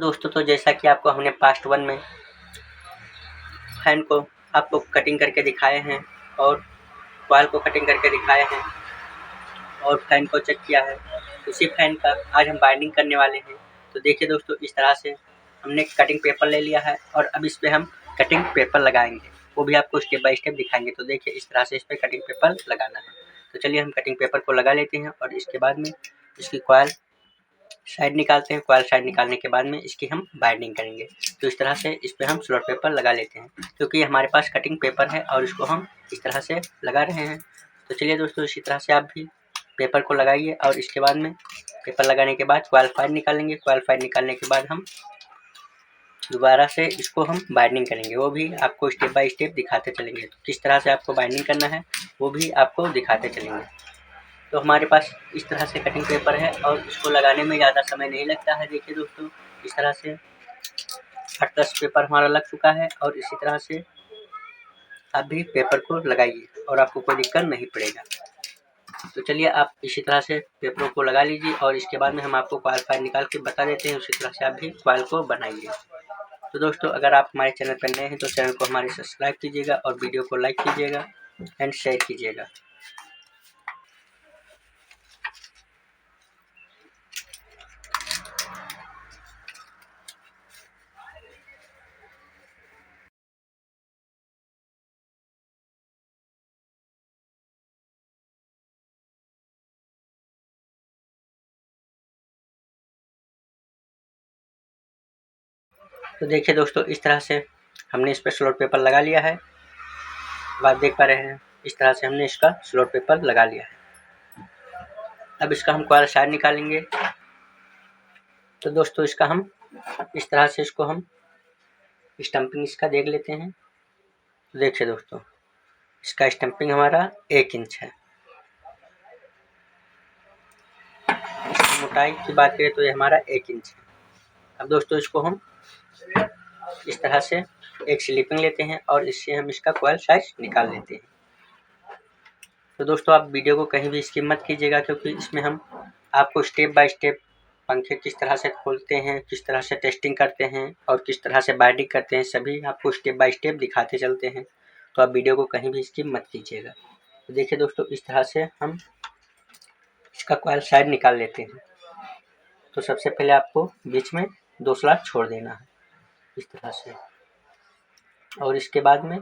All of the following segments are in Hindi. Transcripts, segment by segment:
दोस्तों, तो जैसा कि आपको हमने पार्ट 1 में फैन को आपको कटिंग करके दिखाए हैं और कॉइल को कटिंग करके दिखाए हैं और फैन को चेक किया है, उसी फैन का आज हम बाइंडिंग करने वाले हैं। तो देखिए दोस्तों, इस तरह से हमने कटिंग पेपर ले लिया है और अब इस पे हम कटिंग पेपर लगाएंगे, वो भी आपको स्टेप बाय स्टेप दिखाएंगे। तो देखिए, इस तरह से इस पे कटिंग पेपर लगाना है। तो चलिए हम कटिंग पेपर को लगा लेते हैं और इसके बाद में इसकी कॉइल साइड निकालते हैं। कॉइल साइड निकालने के बाद में इसकी हम बाइंडिंग करेंगे। तो इस तरह से इस पे हम स्लॉट पेपर लगा लेते हैं, क्योंकि हमारे पास कटिंग पेपर है और इसको हम इस तरह से लगा रहे हैं। तो चलिए दोस्तों, इसी तरह से आप भी पेपर को लगाइए और इसके बाद में पेपर लगाने के बाद कॉइल फाइल निकालेंगे। कॉइल फाइल निकालने के बाद हम दोबारा से इसको हम बाइंडिंग करेंगे, वो भी आपको स्टेप बाय स्टेप दिखाते चलेंगे। तो किस तरह से आपको बाइंडिंग करना है वो भी आपको दिखाते चलेंगे। तो हमारे पास इस तरह से कटिंग पेपर है और इसको लगाने में ज़्यादा समय नहीं लगता है। देखिए दोस्तों, इस तरह से 8-10 पेपर हमारा लग चुका है और इसी तरह से आप भी पेपर को लगाइए और आपको कोई दिक्कत नहीं पड़ेगा। तो चलिए, आप इसी तरह से पेपरों को लगा लीजिए और इसके बाद में हम आपको कॉइल फाइल निकाल के बता देते हैं। उसी तरह से आप भी कॉइल को बनाइए। तो दोस्तों, अगर आप हमारे चैनल पर नए हैं तो चैनल को हमारे सब्सक्राइब कीजिएगा और वीडियो को लाइक कीजिएगा एंड शेयर कीजिएगा। तो देखिए दोस्तों, इस तरह से हमने इस पर स्लॉट पेपर लगा लिया है। आप देख पा रहे हैं, इस तरह से हमने इसका स्लॉट पेपर लगा लिया है। अब इसका हम कॉइल साइड निकालेंगे। तो दोस्तों, इसका हम इस तरह से इसको हम स्टम्पिंग इसका देख लेते हैं। तो देखिए दोस्तों, इसका स्टम्पिंग हमारा 1 इंच है। इसकी मोटाई की बात करें तो ये हमारा 1 इंच है। अब दोस्तों, इसको हम इस तरह से एक स्लिपिंग लेते हैं और इससे हम इसका कॉइल साइज निकाल लेते हैं। तो दोस्तों, आप वीडियो को कहीं भी स्किप मत कीजिएगा, क्योंकि इसमें हम आपको स्टेप बाय स्टेप पंखे किस तरह से खोलते हैं, किस तरह से टेस्टिंग करते हैं और किस तरह से बाइंडिंग करते हैं, सभी आपको स्टेप बाय स्टेप दिखाते चलते हैं। तो आप वीडियो को कहीं भी स्किप मत कीजिएगा। तो देखिए दोस्तों, इस तरह से हम इसका कॉइल साइड निकाल लेते हैं। तो सबसे पहले आपको बीच में 2 स्लॉट छोड़ देना है इस तरह से, और इसके बाद में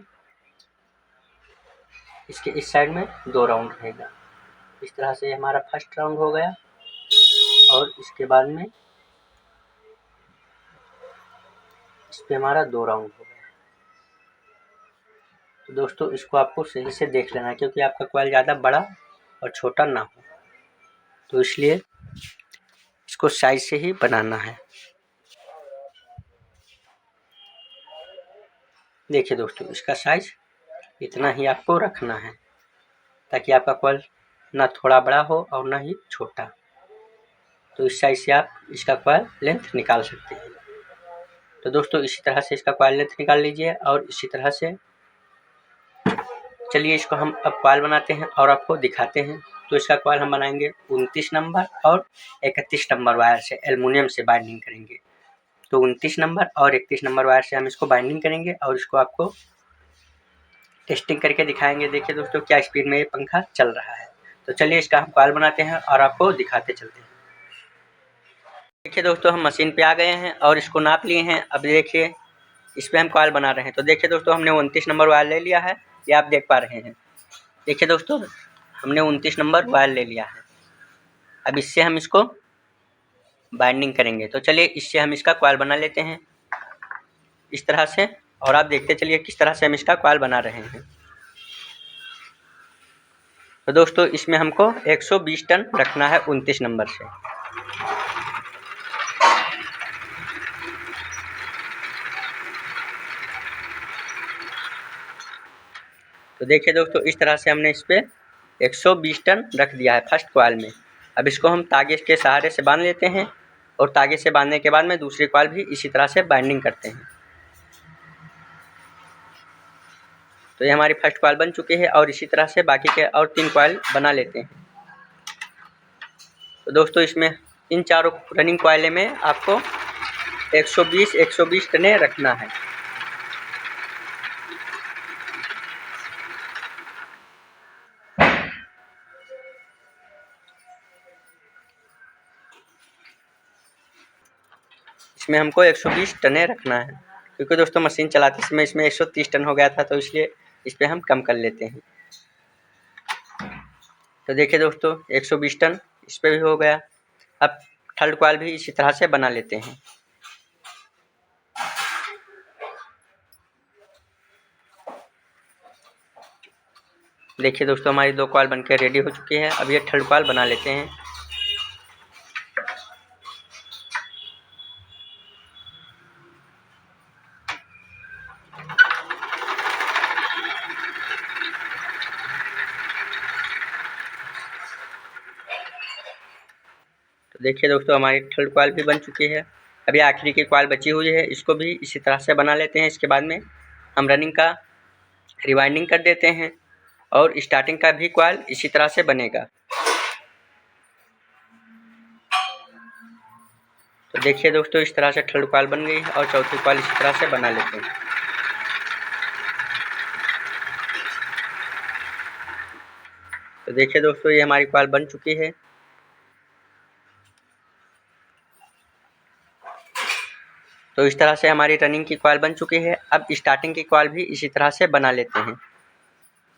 इसके इस साइड में 2 राउंड रहेगा। इस तरह से हमारा फर्स्ट राउंड हो गया और इसके बाद में इस पे हमारा 2 राउंड हो गया। तो दोस्तों, इसको आपको सही से देख लेना है, क्योंकि आपका कॉइल ज़्यादा बड़ा और छोटा ना हो, तो इसलिए इसको साइज से ही बनाना है। देखिए दोस्तों, इसका साइज इतना ही आपको रखना है, ताकि आपका कॉइल ना थोड़ा बड़ा हो और ना ही छोटा। तो इस साइज से आप इसका कॉइल लेंथ निकाल सकते हैं। तो दोस्तों, इसी तरह से इसका कॉइल लेंथ निकाल लीजिए और इसी तरह से चलिए इसको हम अब कॉइल बनाते हैं और आपको दिखाते हैं। तो इसका कॉइल हम बनाएंगे 29 नंबर और 31 नंबर वायर से, एल्युमिनियम से बाइंडिंग करेंगे। तो 29 नंबर और 31 नंबर वायर से हम इसको बाइंडिंग करेंगे और इसको आपको टेस्टिंग करके दिखाएंगे। देखिए दोस्तों, क्या स्पीड में ये पंखा चल रहा है। तो चलिए इसका हम कॉइल बनाते हैं और आपको दिखाते चलते हैं। देखिए दोस्तों, हम मशीन पे आ गए हैं और इसको नाप लिए हैं। अब देखिए, इस पे हम कॉइल बना रहे हैं। तो देखिए दोस्तों, हमने 29 नंबर वायर ले लिया है, ये आप देख पा रहे हैं। देखिए दोस्तों, हमने 29 नंबर वायर ले लिया है। अब इससे हम इसको बाइंडिंग करेंगे। तो चलिए इससे हम इसका कॉइल बना लेते हैं इस तरह से, और आप देखते चलिए किस तरह से हम इसका कॉइल बना रहे हैं। तो दोस्तों, इसमें हमको 120 टन रखना है 29 नंबर से। तो देखिए दोस्तों, इस तरह से हमने इस पे 120 टन रख दिया है फर्स्ट कॉइल में। अब इसको हम तागे के सहारे से बांध लेते हैं और तागे से बांधने के बाद में दूसरी कॉइल भी इसी तरह से बाइंडिंग करते हैं। तो ये हमारी फर्स्ट कॉइल बन चुकी है और इसी तरह से बाकी के और 3 कॉइल बना लेते हैं। तो दोस्तों, इसमें इन चारों रनिंग कॉइल में आपको 120 टने रखना है। इसमें हमको 120 टने रखना है, क्योंकि दोस्तों मशीन चलाते समय इसमें 130 टन हो गया था, तो इसलिए इस पर हम कम कर लेते हैं। तो देखिए दोस्तों 120 टन इस पर भी हो गया। अब थर्ड कॉइल भी इसी तरह से बना लेते हैं। देखिए दोस्तों हमारी 2 कॉइल बनकर रेडी हो चुकी है। अब ये थर्ड कॉइल बना लेते हैं। तो देखिए दोस्तों हमारी थर्ड कॉइल भी बन चुकी है। अभी आखिरी की कॉइल बची हुई है, इसको भी इसी तरह से बना लेते हैं। इसके बाद में हम रनिंग का रिवाइंडिंग कर देते हैं और स्टार्टिंग का भी कॉइल इसी तरह से बनेगा। तो देखिए दोस्तों इस तरह से थर्ड कॉइल बन गई है और चौथी कॉइल इसी तरह से बना लेते हैं। तो देखिए दोस्तों ये हमारी कॉइल बन चुकी है। तो इस तरह से हमारी रनिंग की कॉइल बन चुकी है। अब स्टार्टिंग की कॉइल भी इसी तरह से बना लेते हैं,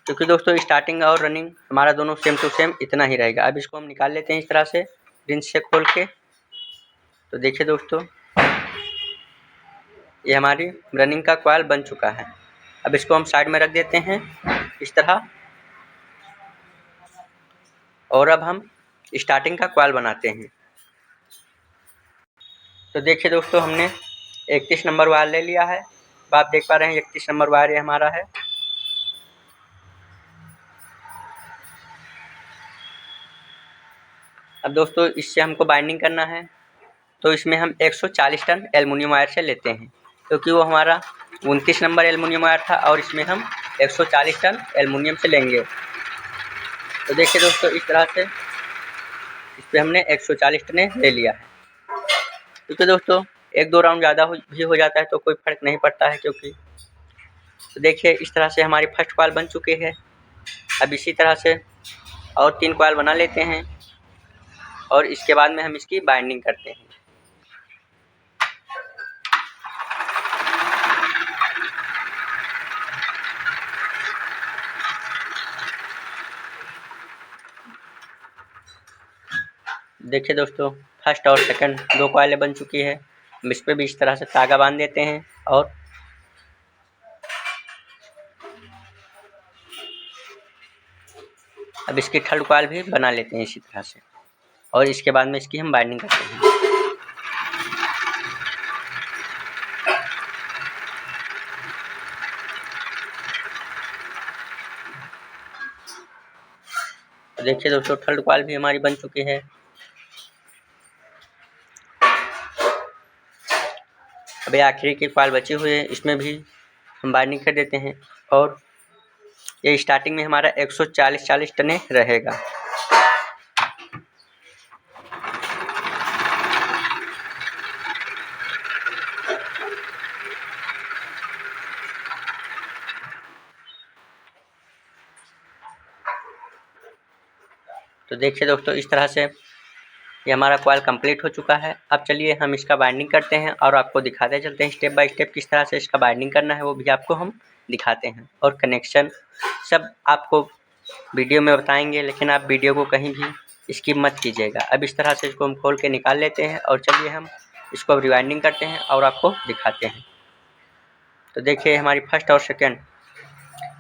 क्योंकि दोस्तों स्टार्टिंग और रनिंग हमारा दोनों सेम टू सेम इतना ही रहेगा। अब इसको हम निकाल लेते हैं इस तरह से रिंच से खोल के। तो देखिए दोस्तों ये हमारी रनिंग का कॉइल बन चुका है। अब इसको हम साइड में रख देते हैं इस तरह, और अब हम स्टार्टिंग का कॉइल बनाते हैं। तो देखिए दोस्तों हमने 31 नंबर वायर ले लिया है। अब आप देख पा रहे हैं 31 नंबर वायर ये हमारा है। अब दोस्तों इससे हमको बाइंडिंग करना है, तो इसमें हम 140 टन एल्युमिनियम वायर से लेते हैं, क्योंकि वो हमारा 29 नंबर एल्युमिनियम वायर था और इसमें हम 140 टन एल्युमिनियम से लेंगे। तो देखिए दोस्तों इस तरह से इस पर हमने 140 टने ले लिया है। क्योंकि दोस्तों 1-2 राउंड ज़्यादा भी हो जाता है तो कोई फ़र्क नहीं पड़ता है, क्योंकि तो देखिए इस तरह से हमारी फर्स्ट कॉइल बन चुकी है। अब इसी तरह से और 3 कॉइल बना लेते हैं और इसके बाद में हम इसकी बाइंडिंग करते हैं। देखिए दोस्तों फर्स्ट और सेकंड 2 कॉइलें बन चुकी है। हम इस पर भी इस तरह से धागा बांध देते हैं और अब इसकी थर्ड कॉइल भी बना लेते हैं इसी तरह से, और इसके बाद में इसकी हम बाइंडिंग करते हैं। तो देखिए दोस्तों थर्ड कॉइल भी हमारी बन चुकी है। अभी आखिरी की कॉइल बची हुई है, इसमें भी हम बाइंडिंग कर देते हैं और ये स्टार्टिंग में हमारा 140 टने रहेगा। तो देखिए दोस्तों इस तरह से ये हमारा कॉइल कंप्लीट हो चुका है। अब चलिए हम इसका बाइंडिंग करते हैं और आपको दिखाते चलते हैं स्टेप बाय स्टेप किस तरह से इसका बाइंडिंग करना है, वो भी आपको हम दिखाते हैं और कनेक्शन सब आपको वीडियो में बताएंगे, लेकिन आप वीडियो को कहीं भी स्किप मत कीजिएगा। अब इस तरह से इसको हम खोल के निकाल लेते हैं और चलिए हम इसको अब रिवाइंडिंग करते हैं और आपको दिखाते हैं। तो देखिए हमारी फर्स्ट और सेकेंड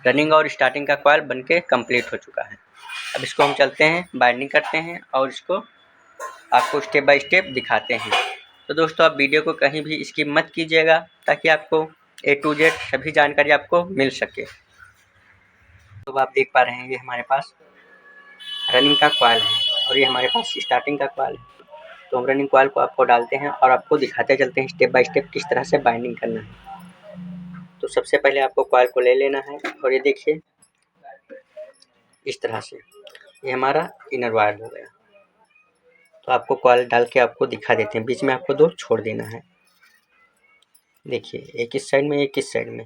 रनिंग और स्टार्टिंग का कॉइल बनके कंप्लीट हो चुका है। अब इसको हम चलते हैं बाइंडिंग करते हैं और इसको आपको स्टेप बाय स्टेप दिखाते हैं। तो दोस्तों आप वीडियो को कहीं भी स्किप मत कीजिएगा, ताकि आपको A to Z सभी जानकारी आपको मिल सके। तो आप देख पा रहे हैं ये हमारे पास रनिंग का कॉइल है और ये हमारे पास स्टार्टिंग का कॉइल है। तो हम रनिंग कॉइल को आपको डालते हैं और आपको दिखाते चलते हैं स्टेप बाय स्टेप किस तरह से बाइंडिंग करना है। तो सबसे पहले आपको कॉइल को ले लेना है और ये देखिए इस तरह से ये हमारा इनर वायर हो गया। तो आपको कॉइल डाल के आपको दिखा देते हैं, बीच में आपको 2 छोड़ देना है। देखिए एक इस साइड में, एक इस साइड में।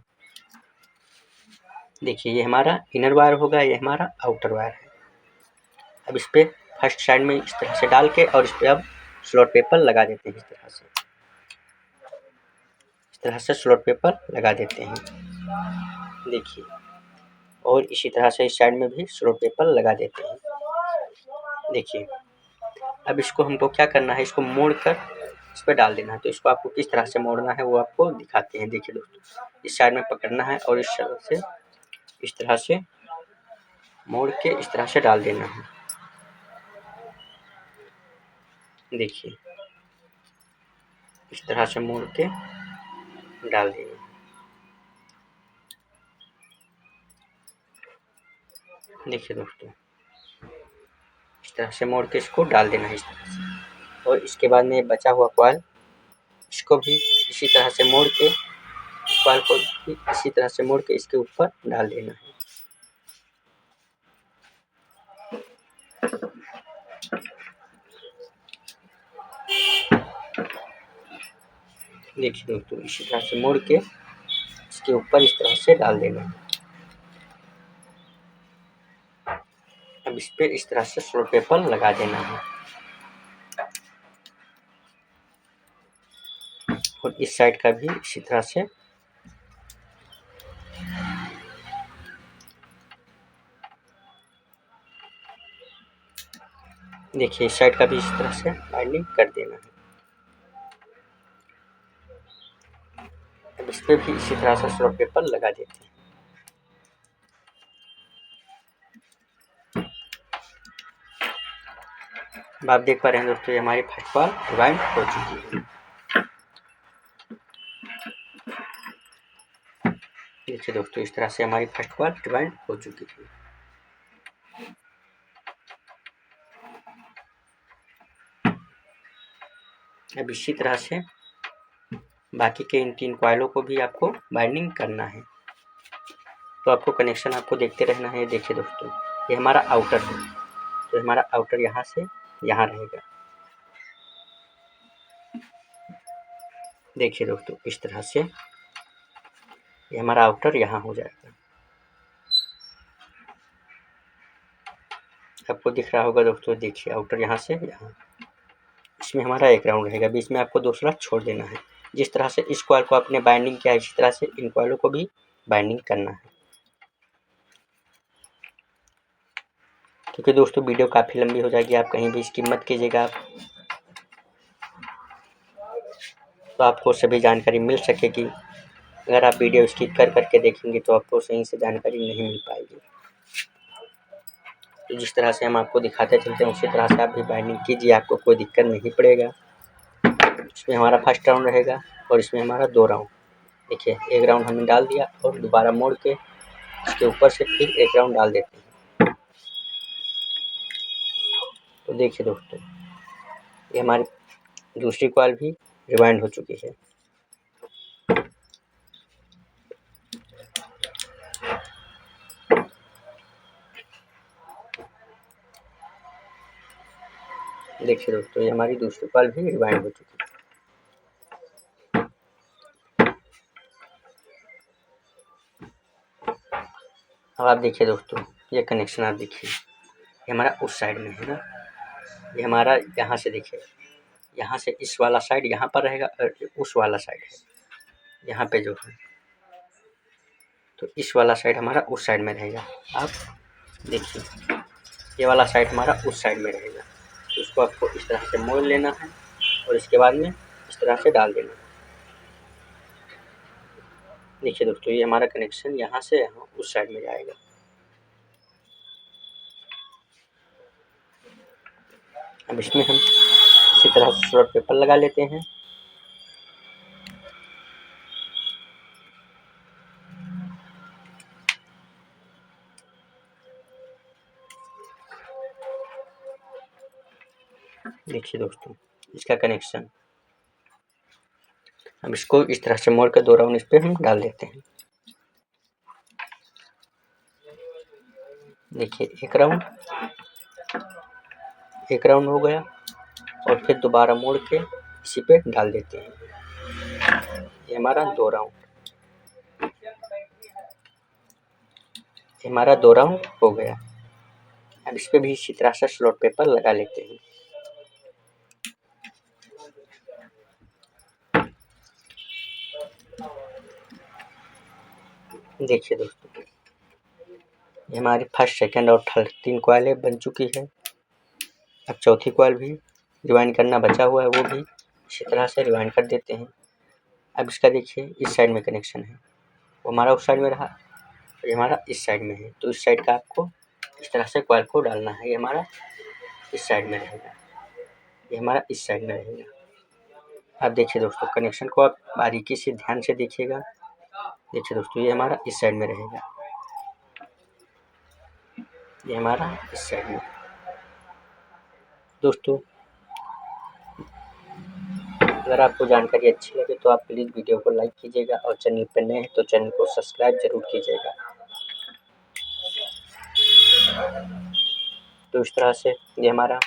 देखिए ये हमारा इनर वायर होगा, ये हमारा आउटर वायर है। अब इस पे फर्स्ट साइड में इस तरह से डाल के और इस पे अब स्लॉट पेपर लगा देते हैं। इस तरह से स्लॉट पेपर लगा देते हैं। देखिए और इसी तरह से इस साइड में भी स्लॉट पेपर लगा देते हैं। देखिए अब इसको हमको क्या करना है, इसको मोड़ कर इस पर डाल देना है। तो इसको आपको किस तरह से मोड़ना है वो आपको दिखाते हैं। देखिए दोस्तों, इस साइड में पकड़ना है और इस तरह से मोड़ के इस तरह से डाल देना है। देखिए इस तरह से मोड़ के डाल देना है। देखिए दोस्तों इस तरह से मोड़ के इसको डाल देना है इस तरह से। और इसके बाद में बचा हुआ कॉइल, इसको भी इसी तरह से मोड़ के, कॉइल को भी इसी तरह से मोड़ के इसके ऊपर डाल देना है। देखिए दोस्तों इसी तरह से मोड़ के इसके ऊपर इस तरह से डाल देना है। अब इस पे इस तरह से स्लॉट पेपर लगा देना है। और इस साइड का भी इसी तरह से। देखिए इस साइड का भी इस तरह से बाइंडिंग कर देना है। अब इस पे भी इसी तरह से स्लॉट पेपर लगा देते हैं। अब आप देख पा रहे हैं दोस्तों, ये हमारी फर्स्ट वॉल डिवाइड हो चुकी है। देखिए दोस्तों इस तरह से हमारी फर्स्ट वॉल डिवाइड हो चुकी है। अब इसी तरह से बाकी के इन 3 कॉइलों को भी आपको बाइंडिंग करना है। तो आपको कनेक्शन आपको देखते रहना है। देखिए दोस्तों ये हमारा आउटर है, तो हमारा आउटर यहाँ से यहाँ रहेगा। देखिए दोस्तों इस तरह से ये हमारा आउटर यहाँ हो जाएगा। आपको दिख रहा होगा दोस्तों, देखिए आउटर यहाँ से यहाँ, इसमें हमारा एक राउंड रहेगा, बीच में आपको दूसरा छोड़ देना है। जिस तरह से इस कॉइल को आपने बाइंडिंग किया है, इसी तरह से इन कॉइलों को भी बाइंडिंग करना है। क्योंकि दोस्तों वीडियो काफ़ी लंबी हो जाएगी, आप कहीं भी स्किप मत कीजिएगा, तो आपको सभी जानकारी मिल सकेगी। अगर आप वीडियो स्किप कर करके देखेंगे तो आपको सही से जानकारी नहीं मिल पाएगी। तो जिस तरह से हम आपको दिखाते चलते हैं उसी तरह से आप भी बाइंडिंग कीजिए, आपको कोई दिक्कत नहीं पड़ेगा। इसमें हमारा फर्स्ट राउंड रहेगा और इसमें हमारा 2 राउंड। देखिए एक राउंड हमने डाल दिया और दोबारा मोड़ के इसके ऊपर से फिर एक राउंड डाल देते हैं। तो देखिए दोस्तों ये हमारी दूसरी कॉइल भी रिवाइंड हो चुकी है। देखिए दोस्तों ये हमारी दूसरी कॉइल भी रिवाइंड हो चुकी है। अब आप देखिए दोस्तों ये कनेक्शन आप देखिए, ये हमारा उस साइड में है ना, ये हमारा यहाँ से देखिए, यहाँ से इस वाला साइड यहाँ पर रहेगा और उस वाला साइड है यहाँ पे जो है, तो इस वाला साइड हमारा उस साइड में रहेगा। आप देखिए ये वाला साइड हमारा उस साइड में रहेगा, तो इसको आपको इस तरह से मोड़ लेना है और इसके बाद में इस तरह से डाल देना है। देखिए दोस्तों ये हमारा कनेक्शन यहाँ से यहाँ उस साइड में जाएगा। अब इसमें हम इसी तरह से स्लॉट पेपर लगा लेते हैं। देखिए दोस्तों इसका कनेक्शन, अब इसको इस तरह से मोड़ कर 2 राउंड इस पे हम डाल देते हैं। देखिए एक राउंड हो गया और फिर दोबारा मोड़ के इसी पे डाल देते हैं। ये हमारा 2 राउंड, ये हमारा 2 राउंड हो गया। अब इस पे भी इसी तरह से स्लॉट पेपर लगा लेते हैं। देखिए दोस्तों, ये हमारी फर्स्ट, सेकंड और थर्ड 3 कॉइलें बन चुकी है। अब चौथी कॉइल भी रिवाइंड करना बचा हुआ है, वो भी इसी तरह से रिवाइंड कर देते हैं। अब इसका देखिए इस साइड में कनेक्शन है, वो हमारा उस साइड में रहा, ये हमारा इस साइड में है। तो इस साइड का आपको इस तरह से कॉइल को डालना है। ये हमारा इस साइड में रहेगा, ये हमारा इस साइड में रहेगा। अब देखिए दोस्तों, कनेक्शन को आप बारीकी से ध्यान से देखिएगा। देखिए दोस्तों, ये हमारा इस साइड में रहेगा, ये हमारा इस साइड में। दोस्तों, अगर आपको जानकारी अच्छी लगे तो आप प्लीज़ वीडियो को लाइक कीजिएगा और चैनल पर नए हैं तो चैनल को सब्सक्राइब जरूर कीजिएगा। तो इस तरह से ये हमारा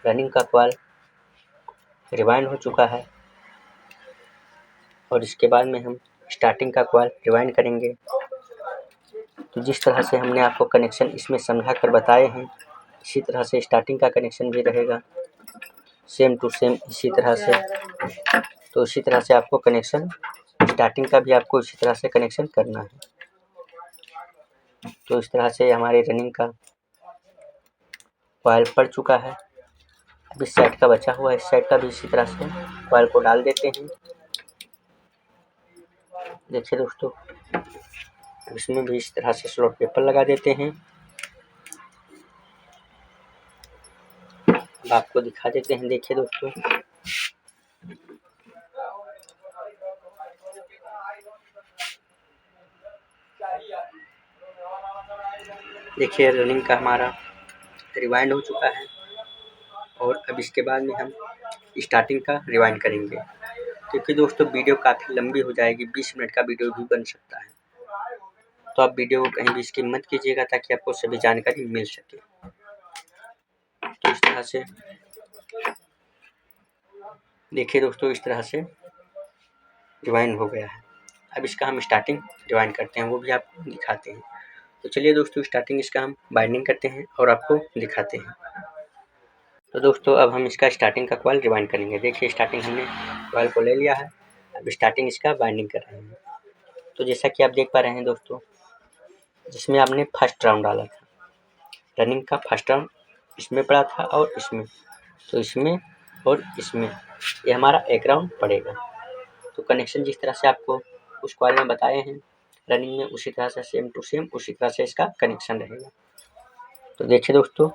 रनिंग का कॉइल रिवाइंड हो चुका है और इसके बाद में हम स्टार्टिंग का कॉइल रिवाइंड करेंगे। तो जिस तरह से हमने आपको कनेक्शन इसमें समझा कर बताए हैं, इसी तरह से स्टार्टिंग का कनेक्शन भी रहेगा, सेम टू सेम इसी तरह से। तो इसी तरह से आपको कनेक्शन स्टार्टिंग का भी आपको इसी तरह से कनेक्शन करना है। तो इस तरह से हमारे रनिंग का कॉइल पड़ चुका है। अब इस साइड का बचा हुआ है, इस साइड का भी इसी तरह से कॉइल को डाल देते हैं। देखिए दोस्तों, इसमें भी इस तरह से स्लॉट पेपर लगा देते हैं। अब आपको दिखा देते हैं। देखिए दोस्तों, देखिए रनिंग का हमारा रिवाइंड हो चुका है और अब इसके बाद में हम स्टार्टिंग का रिवाइंड करेंगे, क्योंकि दोस्तों वीडियो काफ़ी लंबी हो जाएगी, 20 मिनट का वीडियो भी बन सकता है। तो आप वीडियो को कहीं भी स्किप मत कीजिएगा ताकि आपको सभी जानकारी मिल सके। तो इस तरह से देखिए दोस्तों, इस तरह से रिवाइंड हो गया है। अब इसका हम स्टार्टिंग रिवाइंड करते हैं, वो भी आपको दिखाते हैं। तो चलिए दोस्तों, स्टार्टिंग इसका हम बाइंडिंग करते हैं और आपको दिखाते हैं। तो दोस्तों, अब हम इसका स्टार्टिंग का कॉइल रिवाइंड करेंगे। देखिए स्टार्टिंग हमने कॉइल को ले लिया है, अब स्टार्टिंग इसका बाइंडिंग कर रहे हैं। तो जैसा कि आप देख पा रहे हैं दोस्तों, जिसमें आपने फर्स्ट राउंड डाला था, रनिंग का फर्स्ट राउंड इसमें पड़ा था और इसमें, तो इसमें और इसमें ये हमारा एक राउंड पड़ेगा। तो कनेक्शन जिस तरह से आपको उस कॉइल में बताए हैं रनिंग में, उसी तरह से सेम टू सेम उसी तरह से इसका कनेक्शन रहेगा। तो देखिए दोस्तों,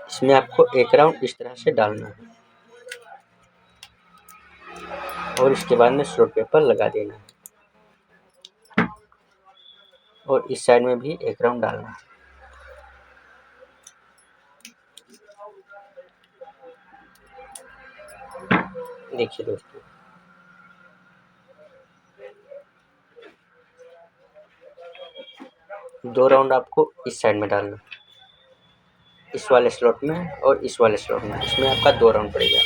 इसमें आपको एक राउंड इस तरह से डालना है और इसके बाद में स्लॉट पेपर लगा देना है और इस साइड में भी एक राउंड डालना है। देखिए दोस्तों, दो राउंड आपको इस साइड में डालना, इस वाले स्लॉट में और इस वाले स्लॉट में, इसमें आपका 2 राउंड पड़ेगा।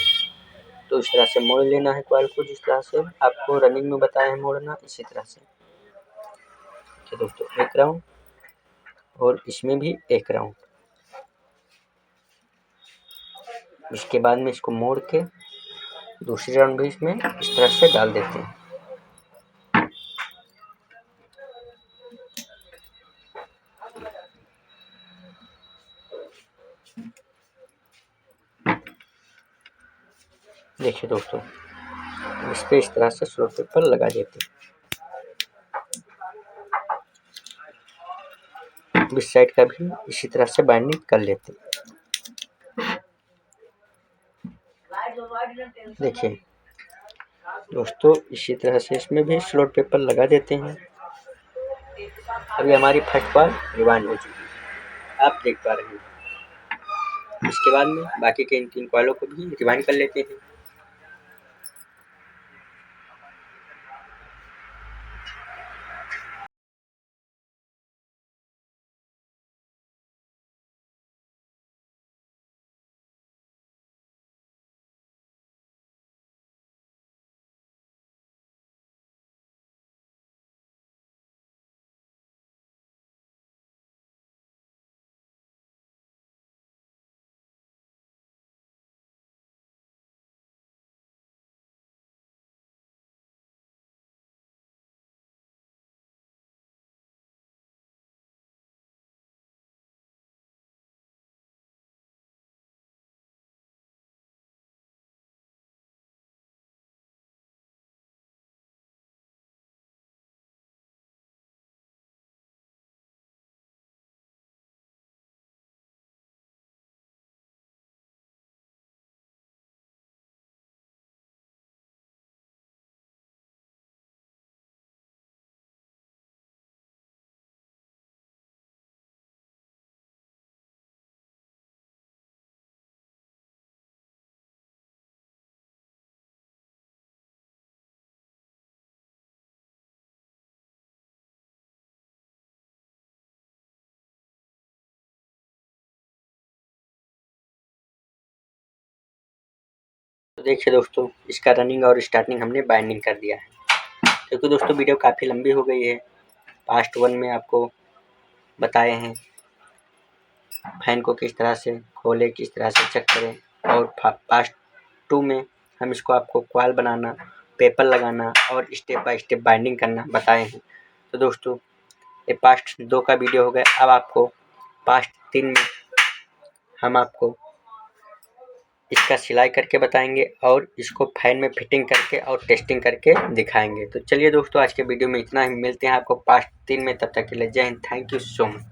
तो इस तरह से मोड़ लेना है कॉइल को, जिस तरह से आपको रनिंग में बताया है मोड़ना, इसी तरह से। तो दोस्तों, एक राउंड और इसमें भी एक राउंड, इसके बाद में इसको मोड़ के दूसरी राउंड भी इसमें इस तरह से डाल देते हैं। देखिए दोस्तों, इस पे इस तरह से स्लॉट पेपर लगा देते हैं। इस साइड का भी इसी तरह से बाइंडिंग कर लेते हैं। देखिए दोस्तों, इसी तरह से इसमें भी स्लॉट पेपर लगा देते हैं। अभी हमारी फर्स्ट कॉइल रिवाइंड हो चुकी है, आप देख पा रहे हैं। इसके बाद में बाकी के इन 3 कॉइलों को भी रिवाइंड कर लेते हैं। तो देखिए दोस्तों, इसका रनिंग और स्टार्टिंग हमने बाइंडिंग कर दिया है। क्योंकि दोस्तों वीडियो काफ़ी लंबी हो गई है। पार्ट 1 में आपको बताए हैं फैन को किस तरह से खोले, किस तरह से चेक करें, और पार्ट 2 में हम इसको आपको कॉइल बनाना, पेपर लगाना और स्टेप बाय स्टेप बाइंडिंग करना बताए हैं। तो दोस्तों ये पार्ट 2 का वीडियो हो गया। अब आपको पार्ट 3 में हम आपको इसका सिलाई करके बताएंगे और इसको फैन में फिटिंग करके और टेस्टिंग करके दिखाएंगे। तो चलिए दोस्तों, आज के वीडियो में इतना ही। मिलते हैं आपको पार्ट 3 में, तब तक के लिए जय Hind. Thank you so much.